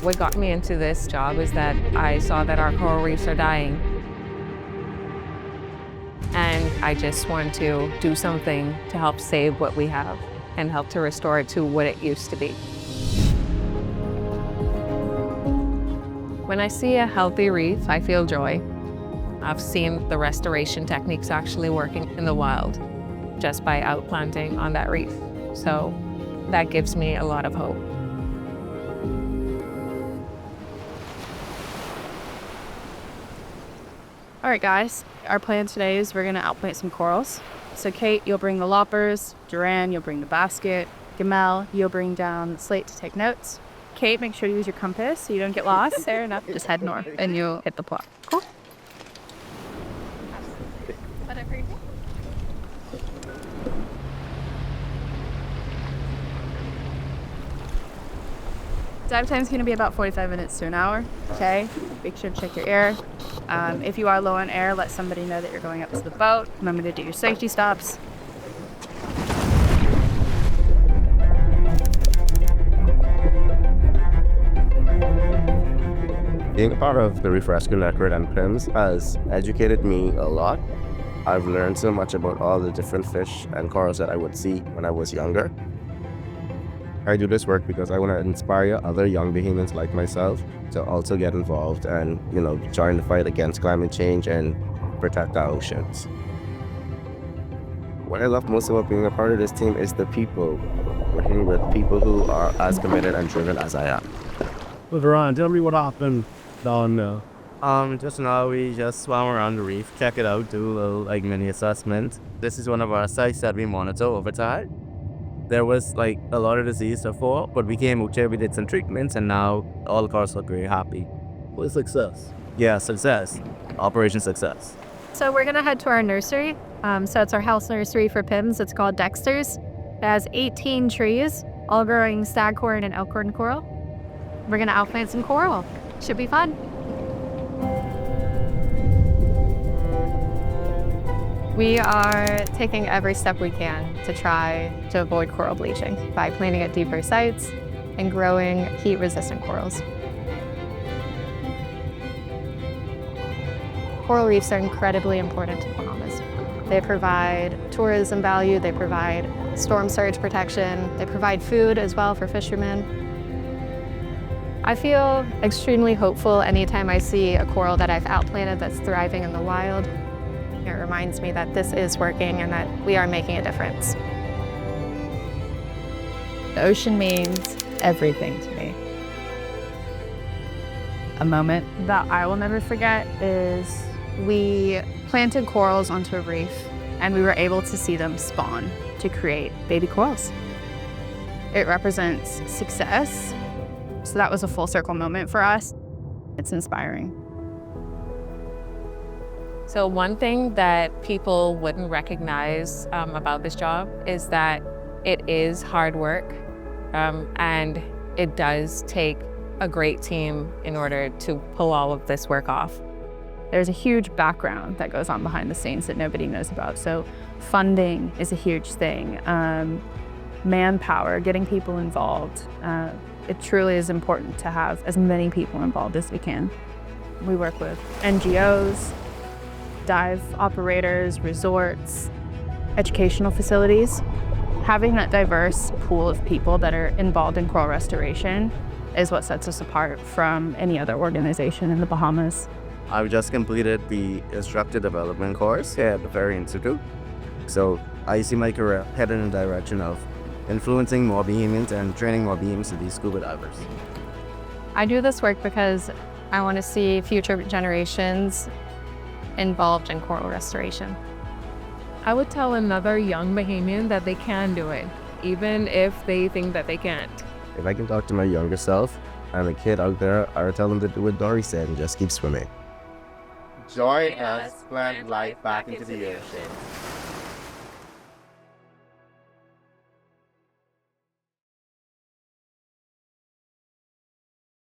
What got me into this job is that I saw that our coral reefs are dying. And I just want to do something to help save what we have and help to restore it to what it used to be. When I see a healthy reef, I feel joy. I've seen the restoration techniques actually working in the wild just by outplanting on that reef. So that gives me a lot of hope. All right, guys, our plan today is we're gonna outplant some corals. So Kate, you'll bring the loppers, Duran, you'll bring the basket, Gamel, you'll bring down the slate to take notes. Kate, make sure to use your compass so you don't get lost. Fair enough. Just head north and you'll hit the plot. Cool. Whatever you think. Dive time is going to be about 45 minutes to an hour. Okay, make sure to check your air. If you are low on air, let somebody know that you're going up to the boat. Remember to do your safety stops. Being a part of the Reef Rescue Network and PIMS has educated me a lot. I've learned so much about all the different fish and corals that I would see when I was younger. I do this work because I want to inspire other young behemoths like myself to also get involved and, join the fight against climate change and protect our oceans. What I love most about being a part of this team is the people, working with people who are as committed and driven as I am. Well, Veron, tell me what happened down there. Just now we just swam around the reef, check it out, do a little mini assessment. This is one of our sites that we monitor over time. There was a lot of disease before, but we came out here, we did some treatments, and now all the cars look very happy. What success? Yeah, success. Operation success. So we're gonna head to our nursery. So it's our house nursery for PIMS. It's called Dexter's. It has 18 trees, all growing stagcorn and elkhorn coral. We're gonna outplant some coral. Should be fun. We are taking every step we can to try to avoid coral bleaching by planting at deeper sites and growing heat-resistant corals. Coral reefs are incredibly important to the Bahamas. They provide tourism value, they provide storm surge protection, they provide food as well for fishermen. I feel extremely hopeful anytime I see a coral that I've outplanted that's thriving in the wild. It reminds me that this is working and that we are making a difference. The ocean means everything to me. A moment that I will never forget is we planted corals onto a reef and we were able to see them spawn to create baby corals. It represents success. So that was a full circle moment for us. It's inspiring. So one thing that people wouldn't recognize about this job is that it is hard work and it does take a great team in order to pull all of this work off. There's a huge background that goes on behind the scenes that nobody knows about. So funding is a huge thing. Manpower, getting people involved. It truly is important to have as many people involved as we can. We work with NGOs, dive operators, resorts, educational facilities. Having that diverse pool of people that are involved in coral restoration is what sets us apart from any other organization in the Bahamas. I've just completed the instructor development course here at the Ferry Institute. So I see my career headed in the direction of influencing more behemoths and training more behemoths to be scuba divers. I do this work because I want to see future generations involved in coral restoration. I would tell another young Bahamian that they can do it, even if they think that they can't. If I can talk to my younger self and a kid out there, I would tell them to do what Dory said and just keep swimming. Join us, plant life back into the ocean.